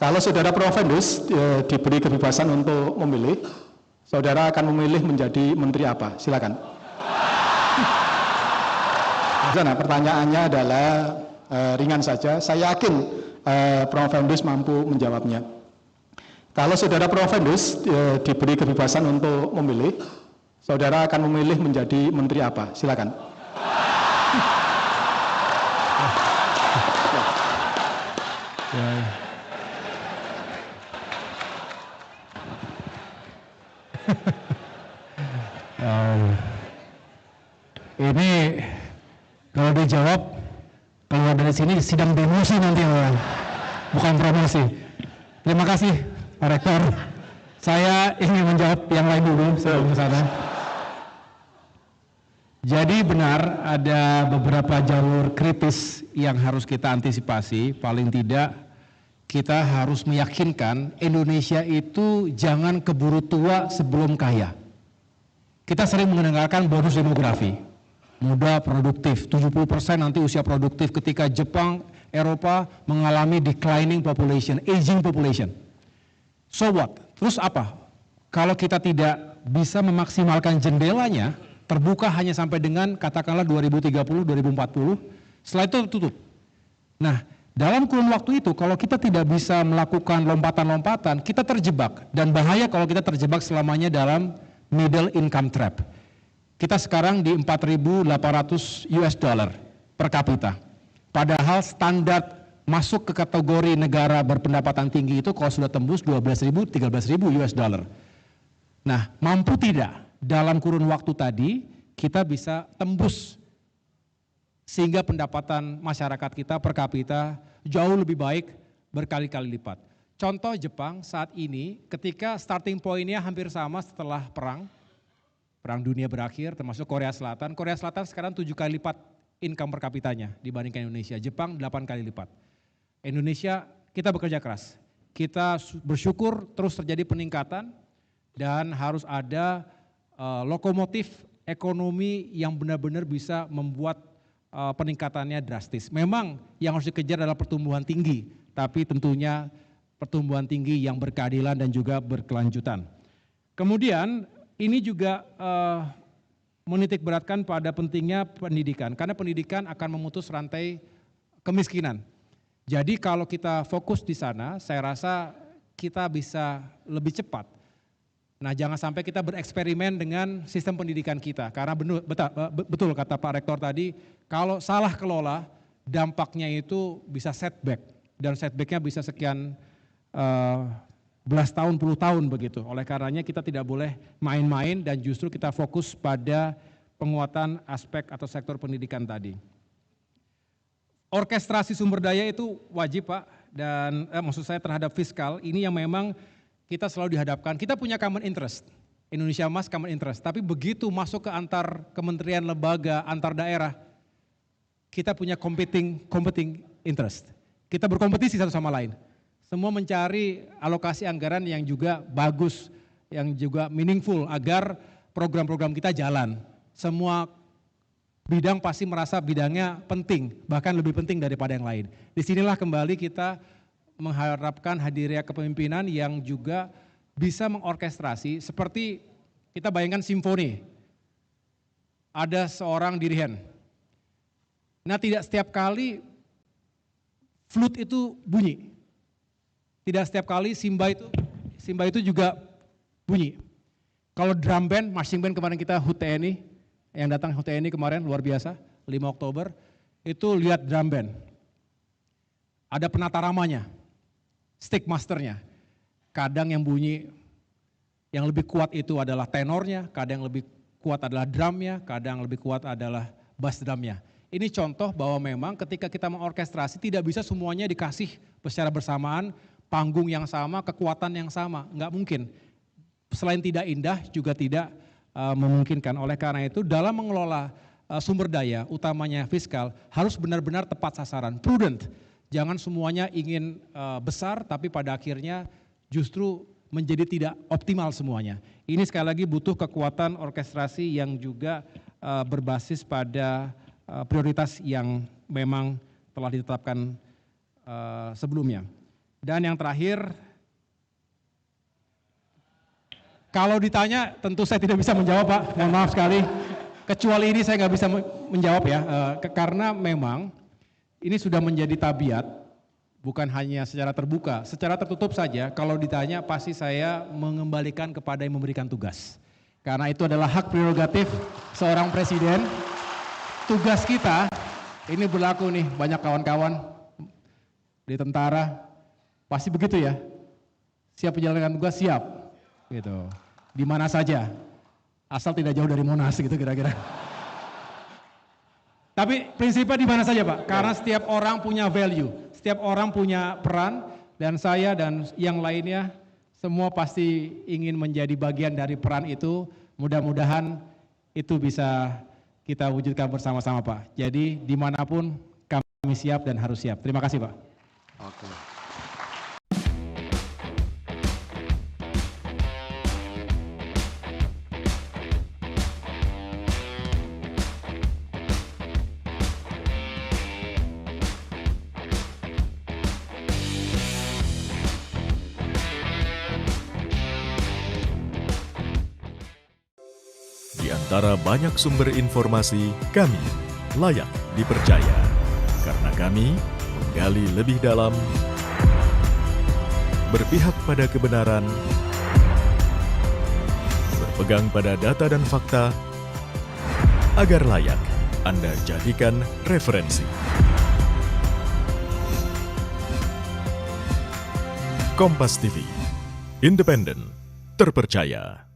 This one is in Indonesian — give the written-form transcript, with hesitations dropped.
Kalau saudara Provendus diberi kebebasan untuk memilih, saudara akan memilih menjadi menteri apa? Silakan. Nah, pertanyaannya adalah ringan saja. Saya yakin Provendus mampu menjawabnya. Kalau saudara Provendus diberi kebebasan untuk memilih, saudara akan memilih menjadi menteri apa? Silakan. Ini kalau dijawab keluar dari sini sidang demosi nanti ya, bukan promosi. Terima kasih Pak Rektor. Saya ingin menjawab yang lain dulu sebelum ke sana. Jadi benar ada beberapa jalur kritis yang harus kita antisipasi. Paling tidak kita harus meyakinkan Indonesia itu jangan keburu tua sebelum kaya. Kita sering mendengarkan bonus demografi, muda produktif, 70% nanti usia produktif ketika Jepang, Eropa mengalami declining population, aging population. So what? Terus apa? Kalau kita tidak bisa memaksimalkan jendelanya, terbuka hanya sampai dengan katakanlah 2030, 2040, setelah itu tutup. Nah, dalam kurun waktu itu kalau kita tidak bisa melakukan lompatan-lompatan, kita terjebak, dan bahaya kalau kita terjebak selamanya dalam middle income trap. Kita sekarang di 4.800 US dollar per kapita. Padahal standar masuk ke kategori negara berpendapatan tinggi itu kalau sudah tembus 12.000, 13.000 US dollar. Nah, mampu tidak dalam kurun waktu tadi kita bisa tembus sehingga pendapatan masyarakat kita per kapita jauh lebih baik berkali-kali lipat. Contoh Jepang saat ini ketika starting point-nya hampir sama setelah perang dunia berakhir termasuk Korea Selatan. Korea Selatan sekarang 7 kali lipat income per kapitanya dibandingkan Indonesia. Jepang 8 kali lipat. Indonesia kita bekerja keras. Kita bersyukur terus terjadi peningkatan dan harus ada lokomotif ekonomi yang benar-benar bisa membuat peningkatannya drastis. Memang yang harus dikejar adalah pertumbuhan tinggi, tapi tentunya pertumbuhan tinggi yang berkeadilan dan juga berkelanjutan. Kemudian ini juga menitik beratkan pada pentingnya pendidikan, karena pendidikan akan memutus rantai kemiskinan. Jadi kalau kita fokus di sana, saya rasa kita bisa lebih cepat. Nah, jangan sampai kita bereksperimen dengan sistem pendidikan kita, karena betul kata Pak Rektor tadi, kalau salah kelola, dampaknya itu bisa setback, dan setbacknya bisa sekian belas tahun, puluh tahun begitu. Oleh karenanya kita tidak boleh main-main dan justru kita fokus pada penguatan aspek atau sektor pendidikan tadi. Orkestrasi sumber daya itu wajib Pak, dan maksud saya terhadap fiskal, ini yang memang kita selalu dihadapkan. Kita punya common interest, Indonesia Emas common interest, tapi begitu masuk ke antar kementerian, lembaga, antar daerah, kita punya competing interest. Kita berkompetisi satu sama lain. Semua mencari alokasi anggaran yang juga bagus, yang juga meaningful agar program-program kita jalan. Semua bidang pasti merasa bidangnya penting, bahkan lebih penting daripada yang lain. Disinilah kembali kita mengharapkan hadirnya kepemimpinan yang juga bisa mengorkestrasi seperti kita bayangkan simfoni. Ada seorang dirigen. Nah, tidak setiap kali flute itu bunyi. Tidak setiap kali simba itu juga bunyi. Kalau drum band, marching band kemarin kita HUT TNI, yang datang HUT TNI kemarin luar biasa, 5 Oktober, itu lihat drum band. Ada penata ramanya, stick masternya. Kadang yang bunyi, yang lebih kuat itu adalah tenornya, kadang yang lebih kuat adalah drumnya, kadang lebih kuat adalah bass drumnya. Ini contoh bahwa memang ketika kita mengorkestrasi tidak bisa semuanya dikasih secara bersamaan, panggung yang sama, kekuatan yang sama, nggak mungkin. Selain tidak indah juga tidak memungkinkan. Oleh karena itu dalam mengelola sumber daya, utamanya fiskal, harus benar-benar tepat sasaran, prudent. Jangan semuanya ingin besar, tapi pada akhirnya justru menjadi tidak optimal semuanya. Ini sekali lagi butuh kekuatan orkestrasi yang juga berbasis pada prioritas yang memang telah ditetapkan sebelumnya. Dan yang terakhir, kalau ditanya tentu saya tidak bisa menjawab Pak, mohon maaf sekali. Kecuali ini saya nggak bisa menjawab ya, karena memang ini sudah menjadi tabiat, bukan hanya secara terbuka, secara tertutup saja. Kalau ditanya pasti saya mengembalikan kepada yang memberikan tugas. Karena itu adalah hak prerogatif seorang presiden. Tugas kita, ini berlaku nih banyak kawan-kawan di tentara, pasti begitu ya. Siap menjalankan tugas, siap. Gitu. Di mana saja. Asal tidak jauh dari Monas gitu kira-kira. Tapi prinsipnya di mana saja Pak, karena setiap orang punya value, setiap orang punya peran, dan saya dan yang lainnya semua pasti ingin menjadi bagian dari peran itu. Mudah-mudahan itu bisa kita wujudkan bersama-sama Pak. Jadi dimanapun kami siap dan harus siap. Terima kasih Pak. Oke. Di antara banyak sumber informasi, kami layak dipercaya. Karena kami menggali lebih dalam, berpihak pada kebenaran, berpegang pada data dan fakta, agar layak Anda jadikan referensi. Kompas TV, independen, terpercaya.